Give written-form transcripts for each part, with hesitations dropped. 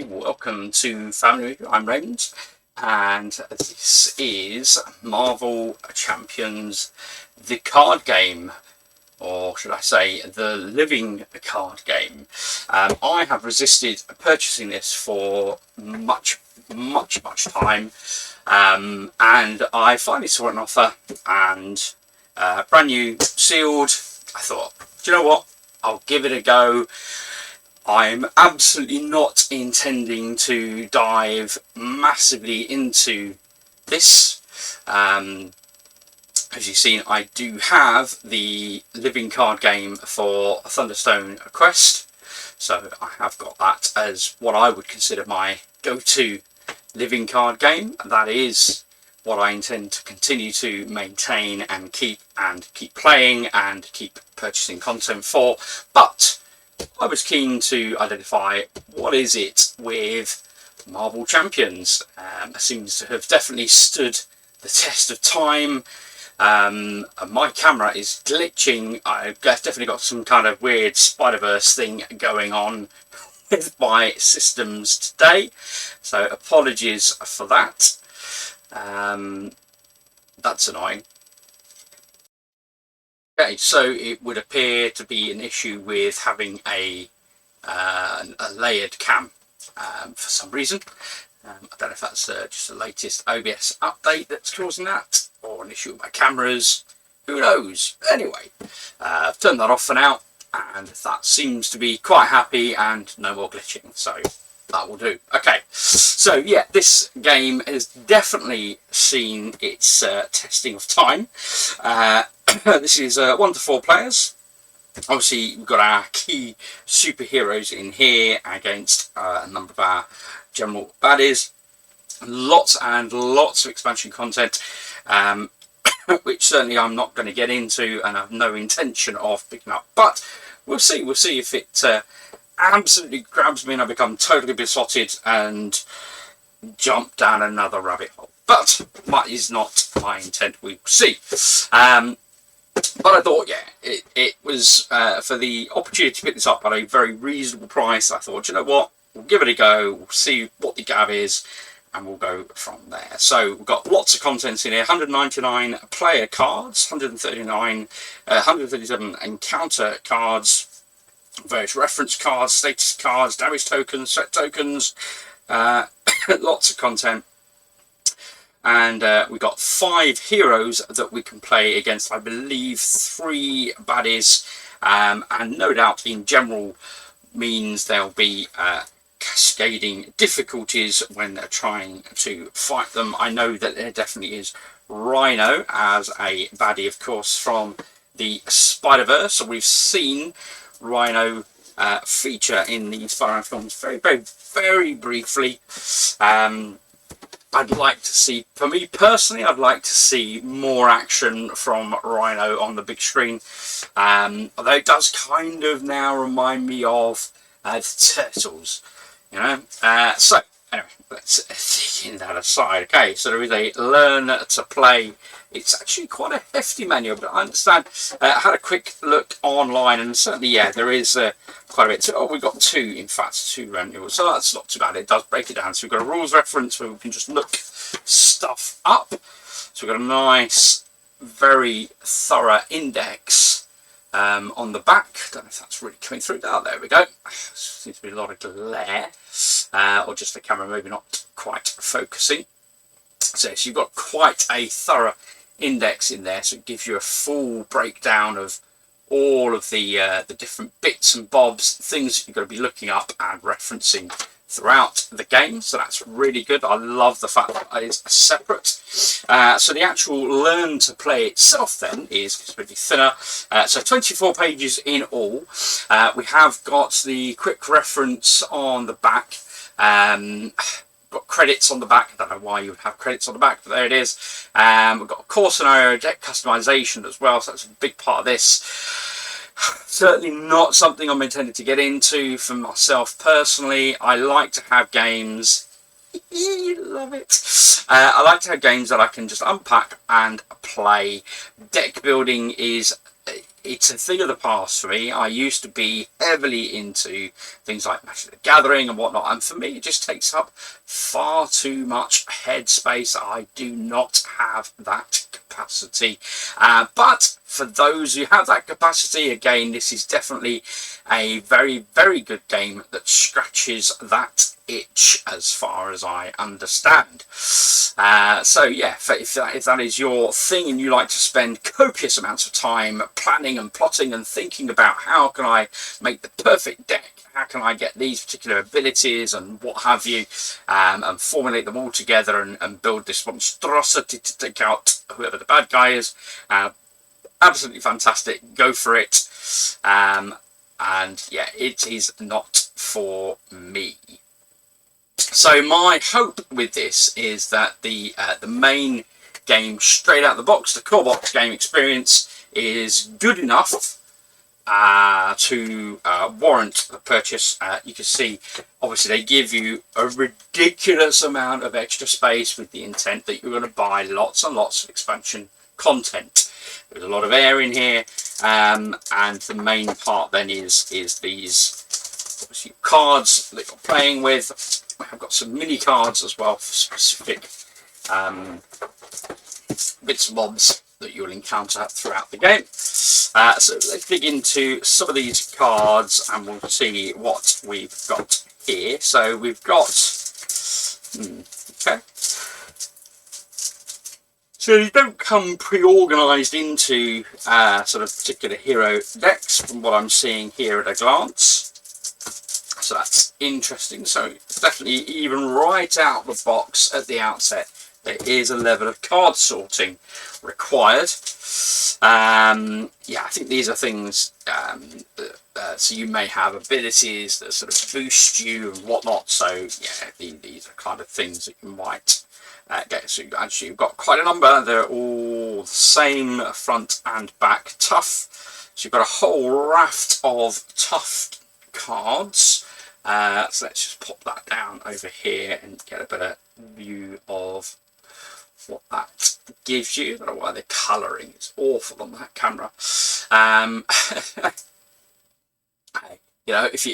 Welcome to Family. I'm Raymond, and this is Marvel Champions, the card game, or should I say, the living card game. I have resisted purchasing this for much time, and I finally saw an offer, and brand new, sealed. I thought, do you know what? I'll give it a go. I'm absolutely not intending to dive massively into this. As you've seen, I do have the living card game for Thunderstone Quest, so I have got that as what I would consider my go-to living card game. That is what I intend to continue to maintain and keep playing and keep purchasing content for. But I was keen to identify what is it with Marvel Champions. Seems to have definitely stood the test of time. My camera is glitching. I've definitely got some kind of weird Spider-Verse thing going on with my systems today, so apologies for that. That's annoying. Okay, so it would appear to be an issue with having a layered cam for some reason. I don't know if that's just the latest OBS update that's causing that, or an issue with my cameras. Who knows? Anyway, I've turned that off for now, and that seems to be quite happy and no more glitching, so that will do. Okay, so yeah, this game has definitely seen its testing of time. This is 1 to 4 players. Obviously, we've got our key superheroes in here against a number of our general baddies. Lots and lots of expansion content, which certainly I'm not going to get into and have no intention of picking up. But we'll see. We'll see if it absolutely grabs me and I become totally besotted and jump down another rabbit hole. But that is not my intent. We will see. But I thought, yeah, it was for the opportunity to pick this up at a very reasonable price. I thought, you know what, we'll give it a go, we'll see what the gab is, and we'll go from there. So we've got lots of contents in here: 199 player cards, 137 encounter cards, various reference cards, status cards, damage tokens, threat tokens, lots of content. And we've got 5 heroes that we can play against, I believe 3 baddies, and no doubt in general means there'll be cascading difficulties when they're trying to fight them. I know that there definitely is Rhino as a baddie, of course, from the Spider-Verse. So we've seen Rhino feature in the Spider-Man films very briefly. I'd like to see, for me personally, I'd like to see more action from Rhino on the big screen. Although it does kind of now remind me of the Turtles, you know. So anyway, let's take that aside. Okay, so there is a learn to play. It's actually quite a hefty manual, but I understand. I had a quick look online, and certainly, yeah, there is quite a bit. So, we've got 2 manuals, so that's not too bad. It does break it down. So we've got a rules reference where we can just look stuff up. So we've got a nice, very thorough index on the back. Don't know if that's really coming through. Oh, there we go. Seems to be a lot of glare, or just the camera maybe not quite focusing. So you've got quite a thorough index in there, so it gives you a full breakdown of all of the different bits and bobs, things that you've got to be looking up and referencing throughout the game. So that's really good. I love the fact that it is separate. So the actual learn to play itself then is pretty thinner. So 24 pages in all. We have got the quick reference on the back. Got credits on the back. I don't know why you would have credits on the back, but there it is. We've got a core scenario, deck customization as well, so that's a big part of this. Certainly not something I'm intended to get into for myself personally. I like to have games. Love it. I like to have games that I can just unpack and play. Deck building is it's a thing of the past for me. I used to be heavily into things like Magic the Gathering and whatnot, and for me it just takes up far too much headspace. I do not have that capacity, but for those who have that capacity, again, this is definitely a very, very good game that scratches that itch as far as I understand. So yeah, if that is your thing and you like to spend copious amounts of time planning and plotting and thinking about how can I make the perfect deck, how can I get these particular abilities and what have you, and formulate them all together and build this monstrosity to take out whoever the bad guy is, absolutely fantastic, go for it. And yeah, it is not for me. So my hope with this is that the main game straight out of the box, the core box game experience, is good enough to warrant the purchase. You can see, obviously, they give you a ridiculous amount of extra space with the intent that you're going to buy lots and lots of expansion content. There's a lot of air in here, and the main part then is these obviously cards that you're playing with. I've got some mini cards as well for specific bits and bobs that you'll encounter throughout the game. So let's dig into some of these cards and we'll see what we've got here. So we've got okay. So you don't come pre-organised into sort of particular hero decks from what I'm seeing here at a glance. So that's interesting. So definitely, even right out the box at the outset, there is a level of card sorting required. Yeah, I think these are things, so you may have abilities that sort of boost you and whatnot. So yeah, these are kind of things that you might get. So actually you've got quite a number. They're all the same front and back tough. So you've got a whole raft of tough cards. So let's just pop that down over here and get a better view of what that gives you. I don't know why the colouring is awful on that camera. You know, if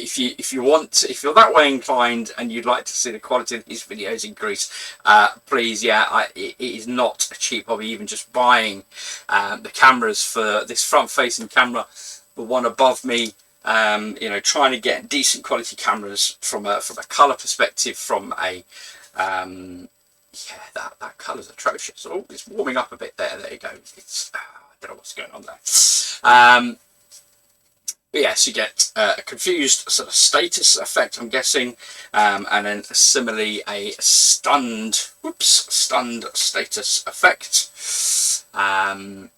you're that way inclined and you'd like to see the quality of these videos increase, please, yeah, it is not a cheap hobby. Even just buying the cameras for this front-facing camera, the one above me, you know, trying to get decent quality cameras from a colour perspective, from a yeah, that colour's atrocious. Oh, it's warming up a bit there. There you go. It's I don't know what's going on there. But yes, you get a confused sort of status effect, I'm guessing, and then similarly a stunned status effect. There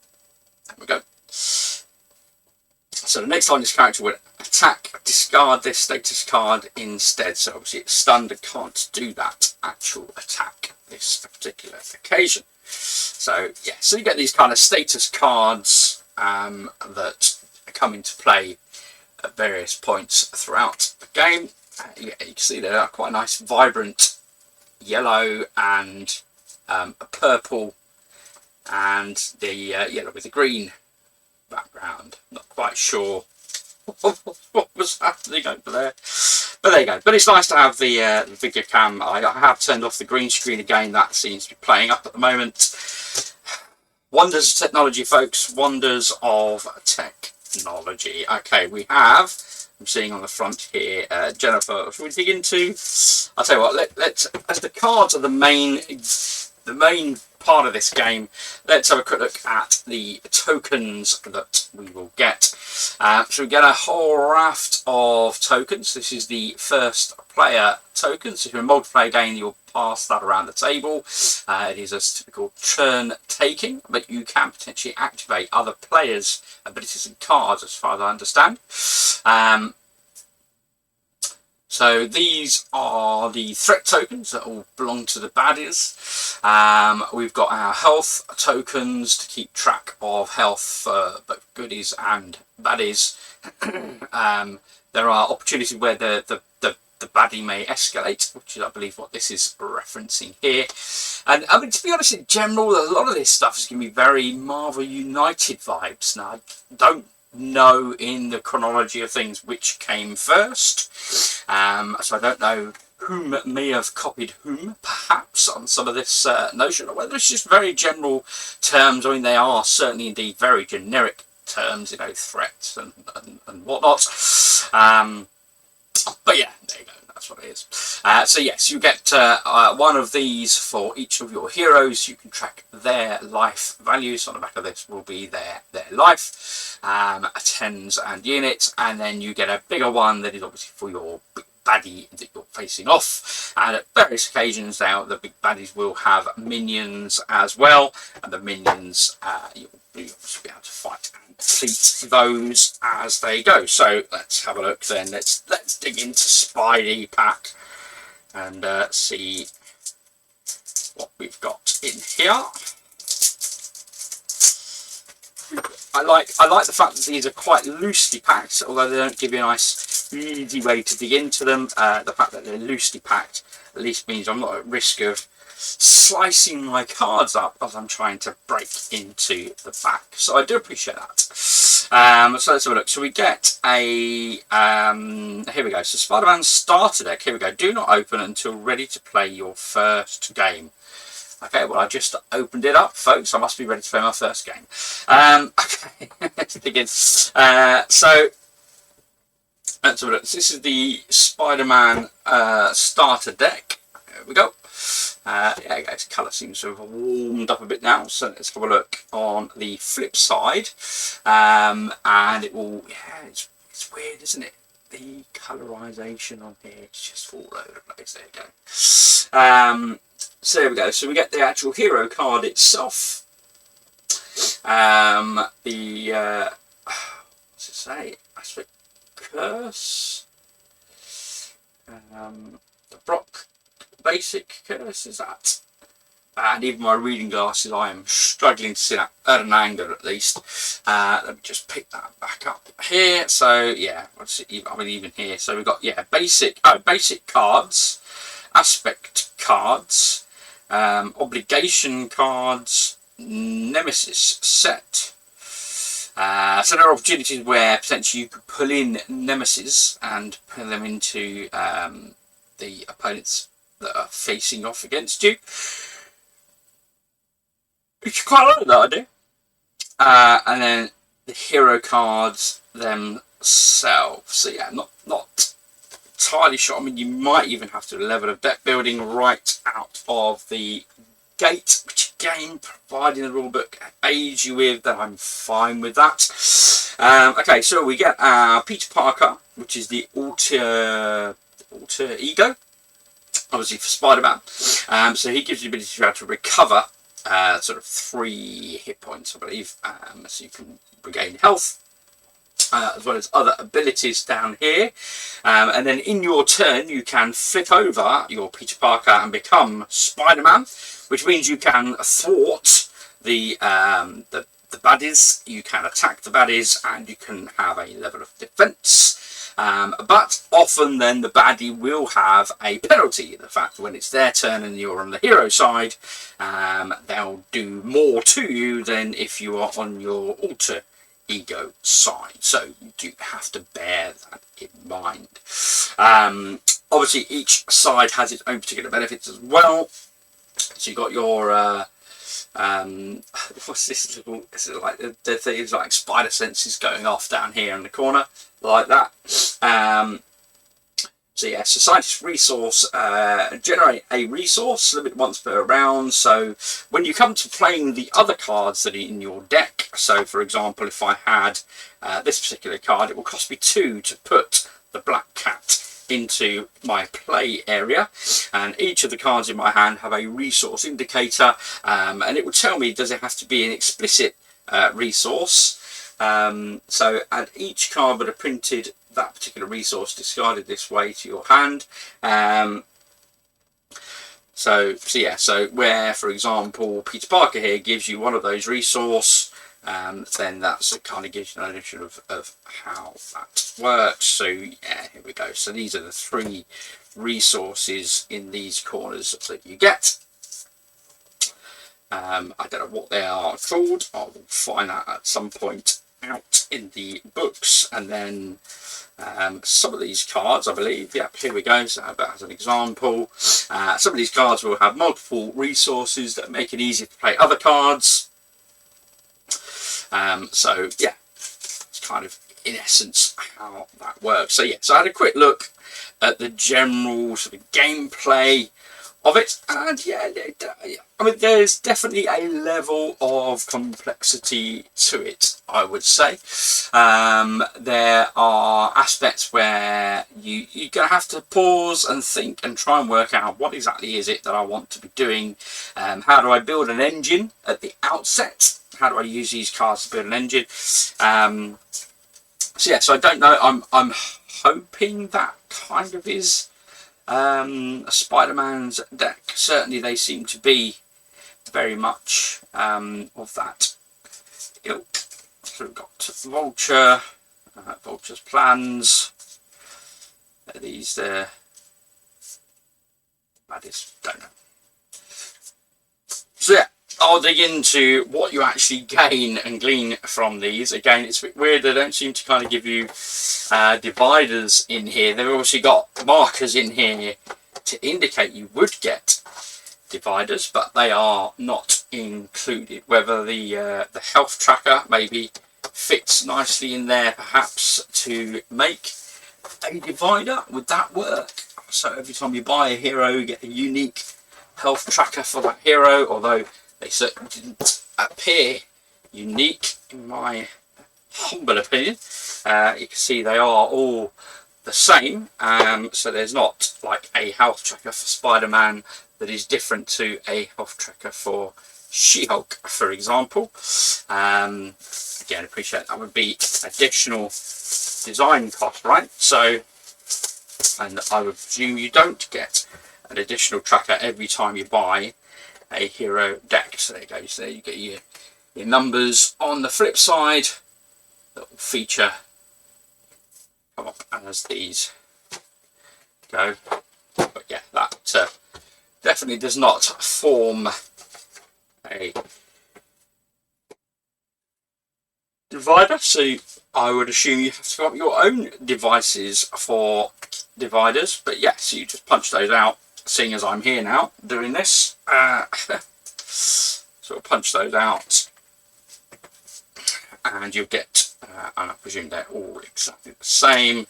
we go. So the next time this character would attack, discard this status card instead. So obviously it's stunned and can't do that actual attack this particular occasion. So yeah, so you get these kind of status cards that come into play at various points throughout the game. Yeah, you can see there are quite a nice vibrant yellow and a purple, and the yellow with the green background. Not quite sure what was happening over there, but there you go. But it's nice to have the video cam. I have turned off the green screen again. That seems to be playing up at the moment. Wonders of technology, folks. Wonders of technology. Okay, we have, I'm seeing on the front here, Jennifer. Should we dig into? I'll tell you what. Let's, as the cards are the main part of this game, let's have a quick look at the tokens that we will get. So we get a whole raft of tokens. This is the first player token. So if you're in a multiplayer game, you'll pass that around the table. It is a typical turn taking, but you can potentially activate other players' abilities and cards, as far as I understand. So these are the threat tokens that all belong to the baddies. We've got our health tokens to keep track of health for both goodies and baddies. There are opportunities where the baddie may escalate, which is, I believe, what this is referencing here. And I mean, to be honest, in general, a lot of this stuff is going to be very Marvel United vibes. Now, don't know in the chronology of things which came first. So I don't know whom may have copied whom, perhaps, on some of this notion, or whether it's just very general terms. I mean, they are certainly indeed very generic terms, you know, threats and whatnot. But yeah, there you go. That's what it is. So yes, you get one of these for each of your heroes. You can track their life values. On the back of this will be their life, tens and units, and then you get a bigger one that is obviously for your big baddie that you're facing off. And at various occasions now, the big baddies will have minions as well, and the minions you'll obviously be able to fight and defeat those as they go. So let's have a look then. Let's dig into Spidey Pack and see what we've got in here. I like the fact that these are quite loosely packed, although they don't give you a nice easy way to dig into them. The fact that they're loosely packed at least means I'm not at risk of slicing my cards up as I'm trying to break into the back. So I do appreciate that. So let's have a look. So we get a here we go. So Spider-Man starter deck. Here we go. Do not open until ready to play your first game. Okay, well, I just opened it up, folks. I must be ready to play my first game. Okay, let's begin. So let's have a look. This is the Spider-Man starter deck. There we go. Yeah, guys, colour seems to have warmed up a bit now. So let's have a look on the flip side. And it will, yeah, it's weird, isn't it? The colorization on here is just all over the place. There you go. So there we go. So we get the actual hero card itself. What's it say? Aspect Curse. The Brock Basic Curse is that. And even my reading glasses, I am struggling to see that at an angle at least. Let me just pick that back up here. So yeah, I mean even here. So we've got basic cards, aspect cards, obligation cards, nemesis set. So there are opportunities where potentially you could pull in nemesis and put them into the opponents that are facing off against you. Which quite like that idea. And then the hero cards themselves. So yeah, not entirely sure. I mean, you might even have to do a level of deck building right out of the gate, which again, providing the rulebook aids you with, then I'm fine with that. Okay, so we get Peter Parker, which is the alter ego, obviously for Spider-Man. So he gives you the ability to be able to recover sort of 3 hit points, I believe, so you can regain health. As well as other abilities down here, and then in your turn you can flip over your Peter Parker and become Spider-Man, which means you can thwart the baddies, you can attack the baddies, and you can have a level of defense. But often then the baddie will have a penalty. The fact when it's their turn and you're on the hero side, they'll do more to you than if you are on your alter ego side, so you do have to bear that in mind. Obviously each side has its own particular benefits as well. So you've got your what's this little, is it like the things like spider senses going off down here in the corner like that. So yeah, so scientist resource, generate a resource, limit once per round. So when you come to playing the other cards that are in your deck, so for example, if I had this particular card, it will cost me 2 to put the Black Cat into my play area, and each of the cards in my hand have a resource indicator, and it will tell me, does it have to be an explicit resource? So add each card that are printed that particular resource discarded this way to your hand. So yeah, so where for example Peter Parker here gives you one of those resource, then that's kind of gives you an idea of how that works. So yeah, here we go. So these are the 3 resources in these corners that you get. I don't know what they are called. I will find that at some point out in the books. And then some of these cards, I believe, yep, here we go, so as an example, some of these cards will have multiple resources that make it easier to play other cards. So yeah, it's kind of in essence how that works. So yeah, so I had a quick look at the general sort of gameplay of it, and yeah, I mean, there's definitely a level of complexity to it, I would say. There are aspects where you're going to have to pause and think and try and work out what exactly is it that I want to be doing. How do I build an engine at the outset? How do I use these cards to build an engine? So yeah, so I don't know. I'm hoping that kind of is Spider-Man's deck. Certainly they seem to be very much of that ilk. So we've got Vulture, Vulture's plans. These there. That is, don't know. So yeah, I'll dig into what you actually gain and glean from these. Again, it's a bit weird, they don't seem to kind of give you dividers in here. They've obviously got markers in here to indicate you would get dividers, but they are not included. Whether the health tracker maybe fits nicely in there perhaps to make a divider, would that work? So every time you buy a hero you get a unique health tracker for that hero, although they certainly didn't appear unique in my humble opinion. You can see they are all the same, so there's not like a health tracker for Spider-Man that is different to a health tracker for She-Hulk, for example. Again, appreciate that would be additional design cost, right? So, and I would presume you don't get an additional tracker every time you buy a hero deck. So there you go. So there you get your numbers. On the flip side, that will feature come up as these go. But yeah, that definitely does not form a divider. So I would assume you have to come up your own devices for dividers. But yeah, so you just punch those out. Seeing as I'm here now doing this, so I'll punch those out and you'll get, and I presume they're all exactly the same,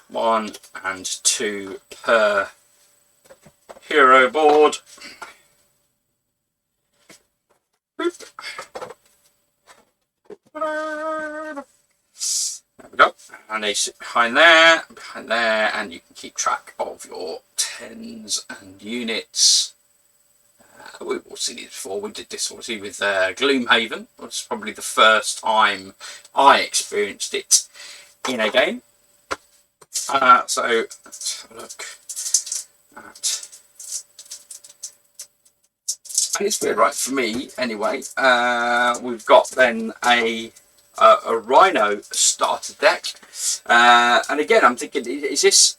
1 and 2 per hero board. There we go, and they sit behind there, and you can keep track of your tens and units. We've all seen it before. We did this obviously with Gloomhaven. It was probably the first time I experienced it in a game. So let's have a look at. And it's weird, right? For me, anyway. We've got then a Rhino starter deck, and again, I'm thinking, is this?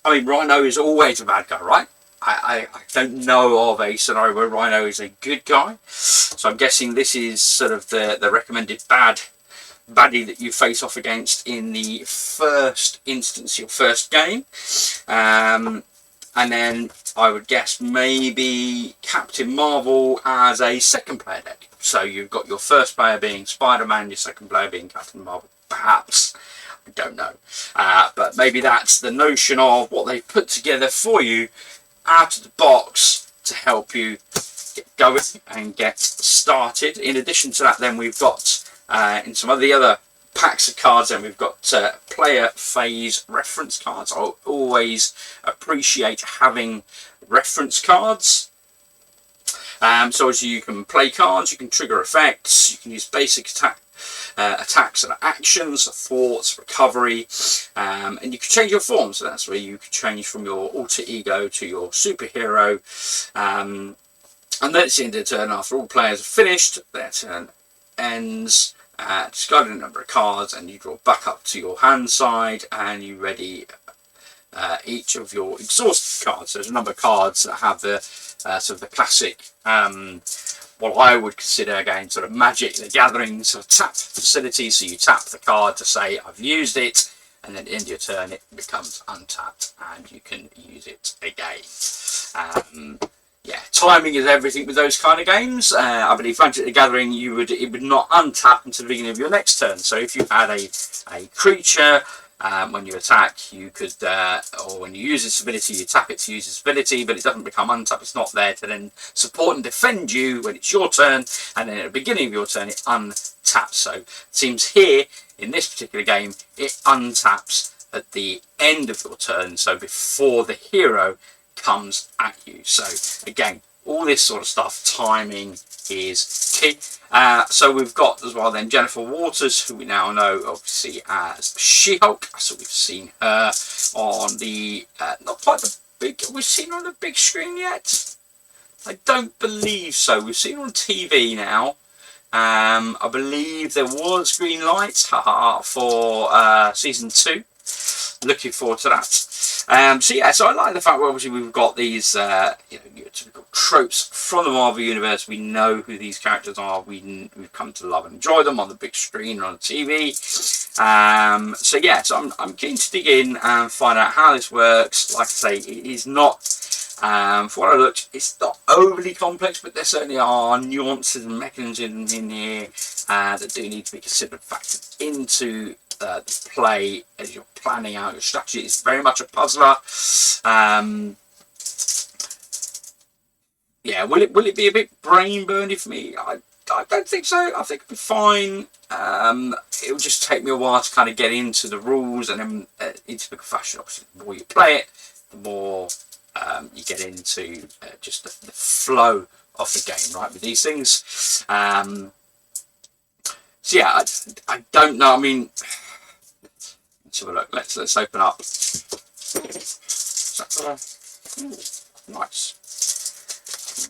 I mean, Rhino is always a bad guy, right? I don't know of a scenario where Rhino is a good guy, so I'm guessing this is sort of the recommended baddie that you face off against in the first instance, your first game, and then I would guess maybe Captain Marvel as a second player deck. So you've got your first player being Spider-Man, your second player being Captain Marvel, perhaps. I don't know, but maybe that's the notion of what they've put together for you out of the box to help you get going and get started. In addition to that, then we've got in some of the other packs of cards, and we've got player phase reference cards. I always appreciate having reference cards. So as you can play cards, you can trigger effects, you can use basic attacks and actions, thwarts, recovery, and you can change your form. So that's where you can change from your alter ego to your superhero. And then it's the end of the turn. After all players have finished, their turn ends. Discard a number of cards, and you draw back up to your hand side, and you ready each of your exhausted cards. So there's a number of cards that have the sort of the classic what I would consider, again, sort of Magic the Gathering sort of tap facility. So you tap the card to say I've used it, and then at the end of your turn it becomes untapped and you can use it again. Yeah, timing is everything with those kind of games. I believe Magic the Gathering, it would not untap until the beginning of your next turn. So if you had a creature, when you attack, you could, or when you use its ability, you tap it to use its ability, but it doesn't become untapped. It's not there to then support and defend you when it's your turn, and then at the beginning of your turn, it untaps. So it seems here, in this particular game, it untaps at the end of your turn, so before the hero comes at you. So again, all this sort of stuff, timing is key. So we've got as well then Jennifer Waters, who we now know obviously as She-Hulk. So we've seen her on the not quite the big. We've seen her on the big screen yet? I don't believe so. We've seen her on TV now. I believe there was green lights, for season 2. Looking forward to that. So yeah, so I like the fact that obviously we've got these your typical tropes from the Marvel Universe. We know who these characters are. We've come to love and enjoy them on the big screen or on the TV. So yeah, so I'm keen to dig in and find out how this works. Like I say, it is not, for what I looked, it's not overly complex, but there certainly are nuances and mechanisms in here that do need to be considered, factored into the play as you're planning out your strategy. It's very much a puzzler. Yeah, will it be a bit brain burny for me? I don't think so. I think it'll be fine. It will just take me a while to kind of get into the rules, and then in typical fashion, obviously, the more you play it, the more you get into just the flow of the game, right, with these things. So yeah, I don't know. I mean, let's have a look. Let's open up. Ooh, nice.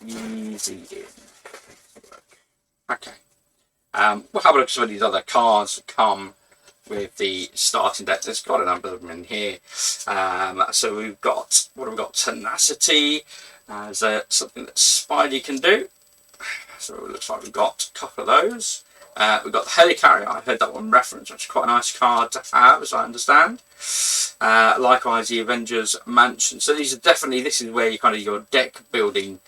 Easy in. Okay. We'll have a look at some of these other cards that come with the starting deck. There's got a number of them in here. So we've got, what have we got? Tenacity as something that Spidey can do. So it looks like we've got a couple of those. We've got the Helicarrier. I heard that one referenced, which is quite a nice card to have, as I understand. Likewise, the Avengers Mansion. So these are definitely, this is where you kind of your deck building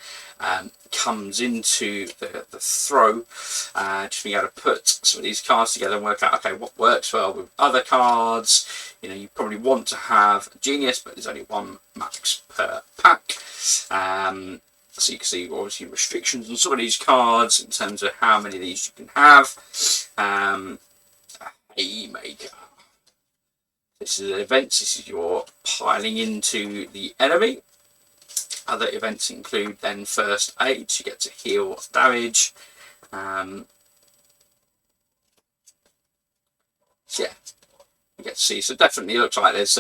comes into the throw. Just being able to put some of these cards together and work out, okay, what works well with other cards. You know, you probably want to have a Genius, but there's only one max per pack. So you can see obviously restrictions on some of these cards in terms of how many of these you can have. Haymaker. This is events. This is your piling into the enemy. Other events include then first aid. So you get to heal damage. So yeah, you get to see. So definitely looks like there's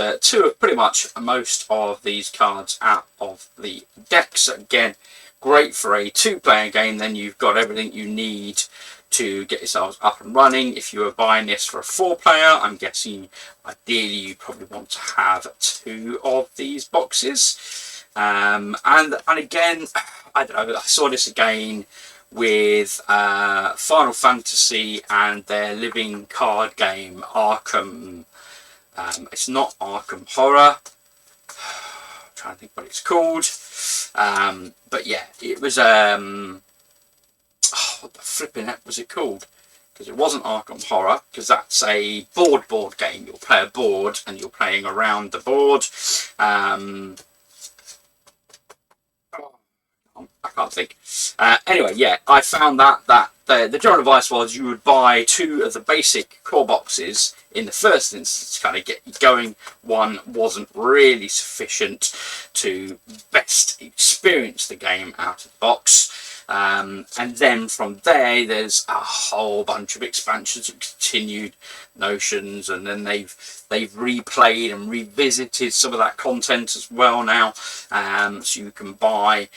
pretty much most of these cards out of the deck. So again, great for a 2-player game. Then you've got everything you need to get yourselves up and running. If you were buying this for a 4-player, I'm guessing ideally you probably want to have 2 of these boxes. And again, I don't know, I saw this again with Final Fantasy and their living card game Arkham. It's not Arkham Horror. I'm trying to think what it's called. But yeah, it was what the flipping heck was it called? Because it wasn't Arkham Horror, because that's a board game. You'll play a board and you're playing around the board. I can't think. Anyway, yeah, I found that the general advice was you would buy 2 of the basic core boxes in the first instance to kind of get you going. One wasn't really sufficient to best experience the game out of the box. And then from there, there's a whole bunch of expansions and continued notions, and then they've replayed and revisited some of that content as well now. So you can buy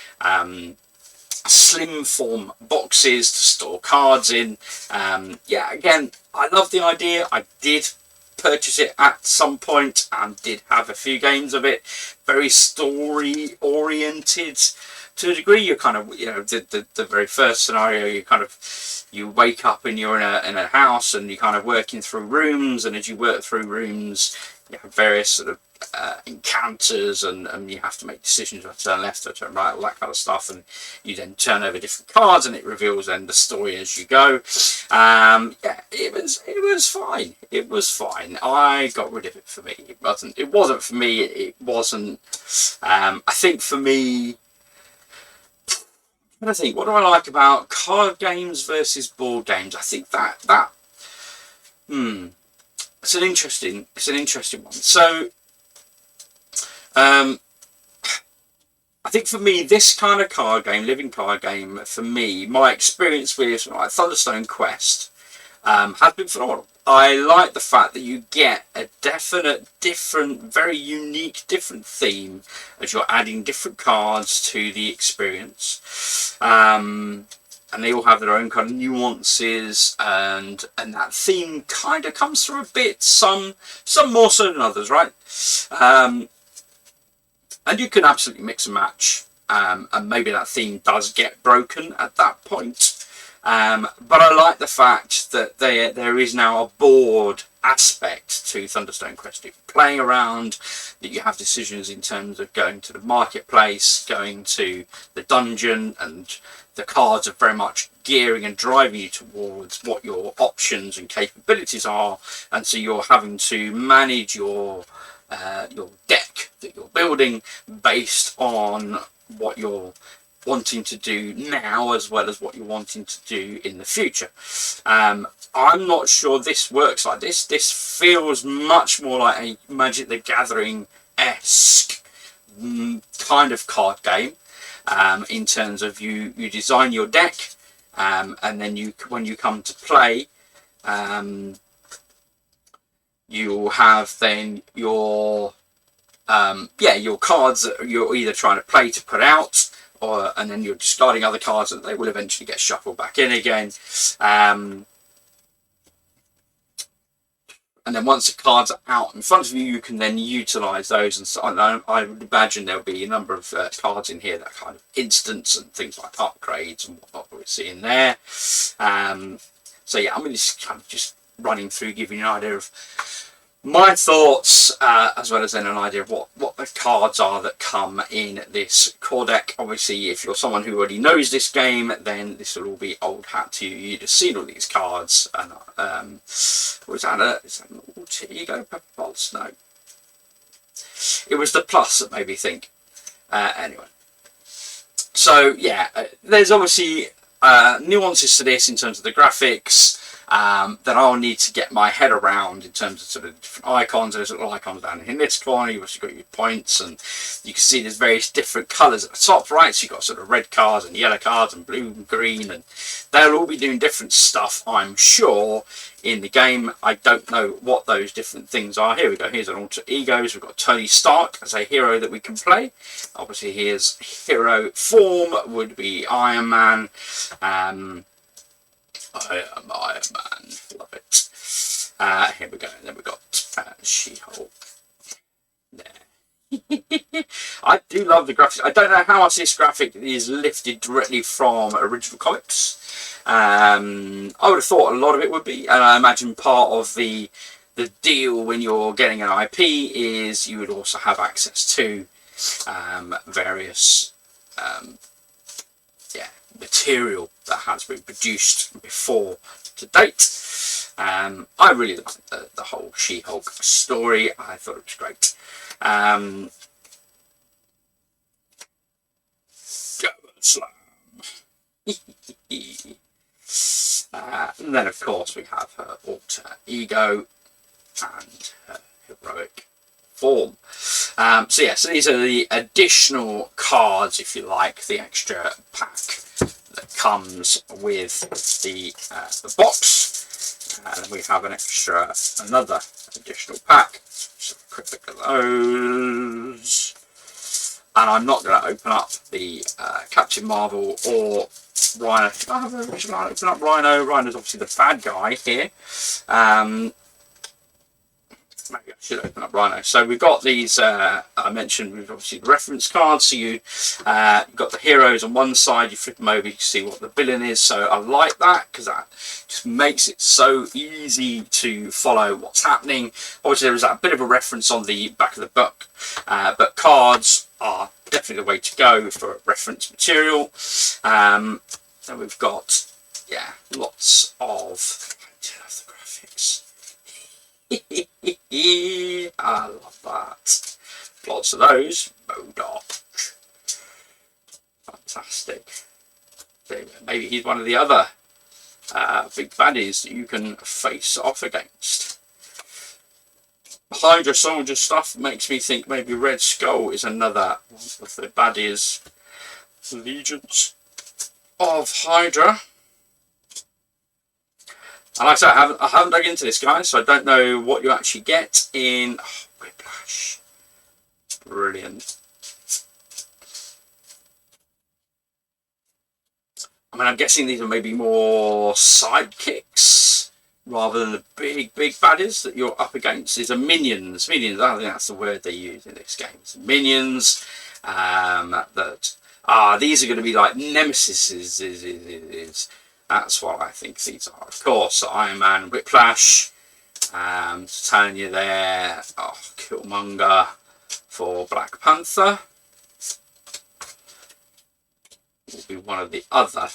slim form boxes to store cards in. Yeah, again, I love the idea. I did purchase it at some point and did have a few games of it. Very story oriented to a degree. You're kind of, the very first scenario, you wake up and you're in a house and you're kind of working through rooms, and as you work through rooms, you have various sort of encounters, and you have to make decisions or turn left or turn right, all that kind of stuff, and you then turn over different cards and it reveals then the story as you go. Yeah, it was fine. It was fine. I got rid of it. For me, it wasn't for me. It wasn't. I think for me, what do I like about card games versus board games? I think that it's an interesting one. So I think for me, this kind of card game, living card game, for me, my experience with like Thunderstone Quest has been phenomenal. I like the fact that you get a definite, different, very unique, different theme as you're adding different cards to the experience. And they all have their own kind of nuances, and that theme kind of comes through a bit, some more so than others, right? And you can absolutely mix and match, and maybe that theme does get broken at that point. But I like the fact that there is now a board aspect to Thunderstone Quest. You're playing around, that you have decisions in terms of going to the marketplace, going to the dungeon, and the cards are very much gearing and driving you towards what your options and capabilities are, and so you're having to manage your deck that you're building based on what you're wanting to do now as well as what you're wanting to do in the future. I'm not sure this works like this. This feels much more like a Magic the Gathering-esque kind of card game, in terms of you design your deck, and then when you come to play, you'll have then your cards that you're either trying to play to put out, and then you're discarding other cards that they will eventually get shuffled back in again. And then once the cards are out in front of you, you can then utilise those. And so I would imagine there'll be a number of cards in here that kind of instants and things like upgrades and whatnot we're seeing there. So yeah, I'm just running through, giving you an idea of my thoughts, as well as then an idea of what the cards are that come in this core deck. Obviously, if you're someone who already knows this game, then this will all be old hat to you. You'd have seen all these cards. And is that an alter ego Pepper Pulse? No, it was the plus that made me think. Anyway, so yeah, there's obviously nuances to this in terms of the graphics. That I'll need to get my head around in terms of sort of different icons. There's little icons down in this corner. You've also got your points, and you can see there's various different colours at the top, right? So you've got sort of red cards and yellow cards and blue and green, and they'll all be doing different stuff, I'm sure, in the game. I don't know what those different things are. Here we go. Here's an alter egos. We've got Tony Stark as a hero that we can play. Obviously, his hero form would be Iron Man. I am Iron Man. Love it. Here we go. And then we've got She-Hulk. There. I do love the graphics. I don't know how much this graphic is lifted directly from original comics. I would have thought a lot of it would be, and I imagine part of the deal when you're getting an IP is you would also have access to various material that has been produced before to date. I really like the whole She-Hulk story. I thought it was great. Go and slam. And then of course we have her alter ego and her heroic form. So these are the additional cards, if you like, the extra pack that comes with the box. And we have another additional pack. So quick look at those. And I'm not going to open up the Captain Marvel or Rhino. I have open up Rhino. Rhino's obviously the bad guy here. maybe I should open up Rhino. So we've got these, I mentioned, we've obviously the reference cards. So you've got the heroes on one side, you flip them over, you can see what the villain is. So I like that because that just makes it so easy to follow what's happening. Obviously there is that bit of a reference on the back of the book, but cards are definitely the way to go for reference material. And we've got, yeah, lots of, I love the graphics. I love that. Lots of those. Modok. Fantastic. Maybe he's one of the other big baddies that you can face off against. Hydra Soldier stuff makes me think maybe Red Skull is another one of the baddies. Legions of Hydra. And like I said, I haven't dug into this, guys, so I don't know what you actually get in Whiplash. Brilliant. I mean, I'm guessing these are maybe more sidekicks rather than the big baddies that you're up against. These are minions. Minions, I think that's the word they use in this game. It's minions these are going to be like nemesis. That's what I think these are. Of course, Iron Man, Whiplash, telling you there, Killmonger for Black Panther. Will be one of the other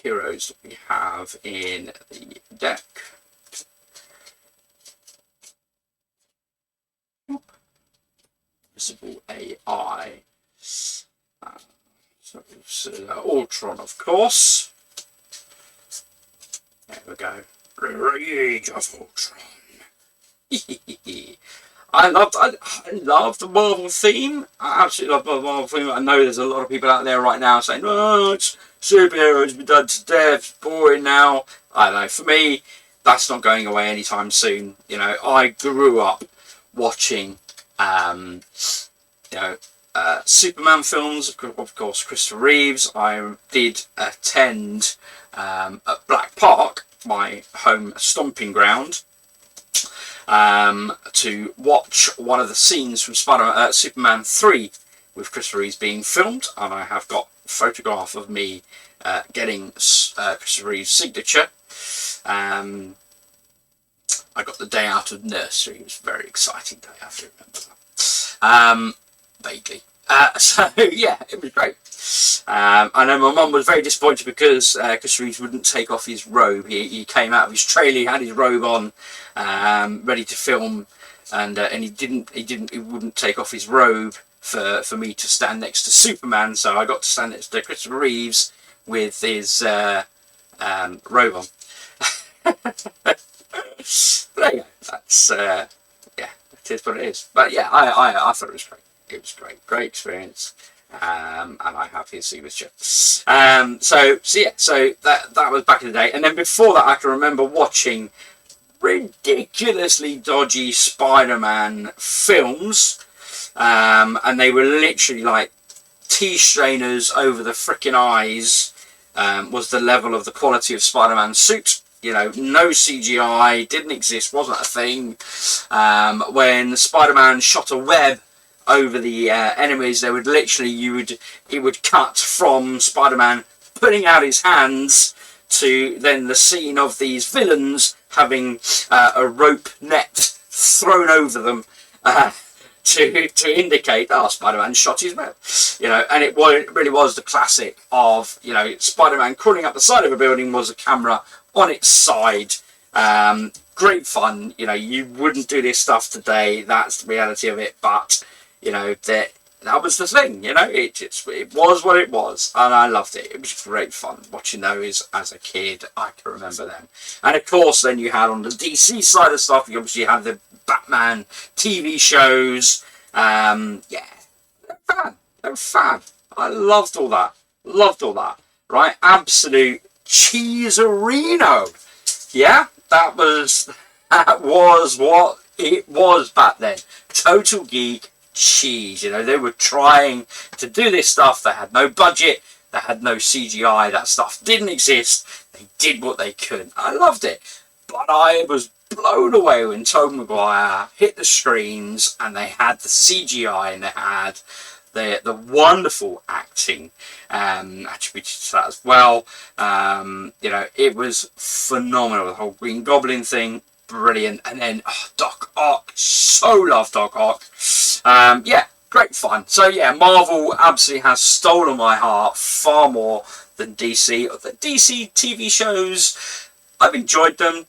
heroes that we have in the deck. Visible AI. Ultron, of course. There we go. Rage of Ultron. I love the Marvel theme. I absolutely love the Marvel theme. I know there's a lot of people out there right now saying, "Oh, it's superheroes been done to death. It's boring now." I don't know. For me, that's not going away anytime soon. You know, I grew up watching, Superman films, of course, Christopher Reeves. I did attend at Black Park, my home stomping ground, to watch one of the scenes from Superman 3 with Christopher Reeves being filmed, and I have got a photograph of me getting Christopher Reeves' signature. I got the day out of nursery. It was a very exciting day, I have to remember that. Vaguely. So yeah, it was great. I know my mum was very disappointed because Christopher Reeves wouldn't take off his robe. He came out of his trailer, he had his robe on, ready to film, and he wouldn't take off his robe for me to stand next to Superman. So I got to stand next to Christopher Reeves with his robe on. But there you go. That's yeah, it is what it is. But yeah, I thought it was great. It was great experience, and I have his signature. So that was back in the day, and then before that, I can remember watching ridiculously dodgy Spider-Man films, and they were literally like T-strainers over the freaking eyes. Was the level of the quality of Spider-Man's suit. You know, no CGI, didn't exist, wasn't a thing. When Spider-Man shot a web over the enemies, they would literally, it would cut from Spider-Man putting out his hands to then the scene of these villains having a rope net thrown over them to indicate, Spider-Man shot his web. You know, and it really was the classic of, you know, Spider-Man crawling up the side of a building was a camera on its side. Great fun. You know, you wouldn't do this stuff today. That's the reality of it. But you know, that was the thing. You know, it was what it was, and I loved it. It was great fun watching those as a kid. I can remember them. And of course, then you had on the DC side of stuff, you obviously had the Batman TV shows. Yeah, they were fab. I loved all that. Right, absolute cheeserino. Yeah, that was what it was back then. Total geek cheese. You know, they were trying to do this stuff. They had no budget. They had no CGI. That stuff didn't exist. They did what they could. I loved it. But I was blown away when Tobey Maguire hit the screens and they had the CGI and they had the wonderful acting attributed to that as well. You know, it was phenomenal. The whole Green Goblin thing, brilliant. And then Doc Ock, so love Doc Ock. Yeah, great fun. So yeah, Marvel absolutely has stolen my heart far more than DC. The DC TV shows, I've enjoyed them.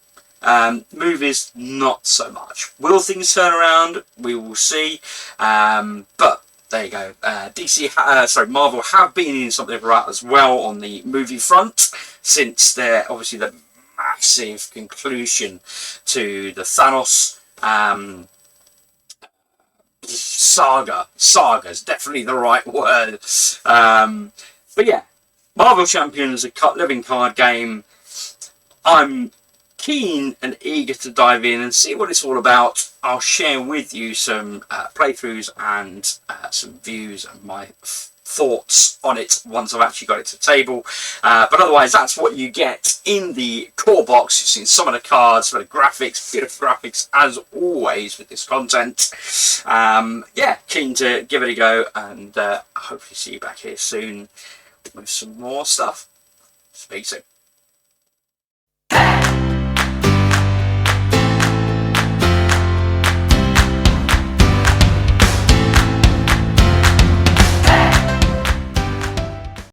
Movies, not so much. Will things turn around? We will see. But there you go. Marvel have been in something right as well on the movie front, since they're obviously the massive conclusion to the Thanos saga. Saga is definitely the right word. But yeah, Marvel Champions, a living card game. I'm keen and eager to dive in and see what it's all about. I'll share with you some playthroughs and some views and my thoughts on it once I've actually got it to the table. But otherwise, that's what you get in the core box. You've seen some of the cards, some of the graphics, beautiful graphics as always with this content. Yeah, keen to give it a go, and hopefully see you back here soon with some more stuff. Speak soon.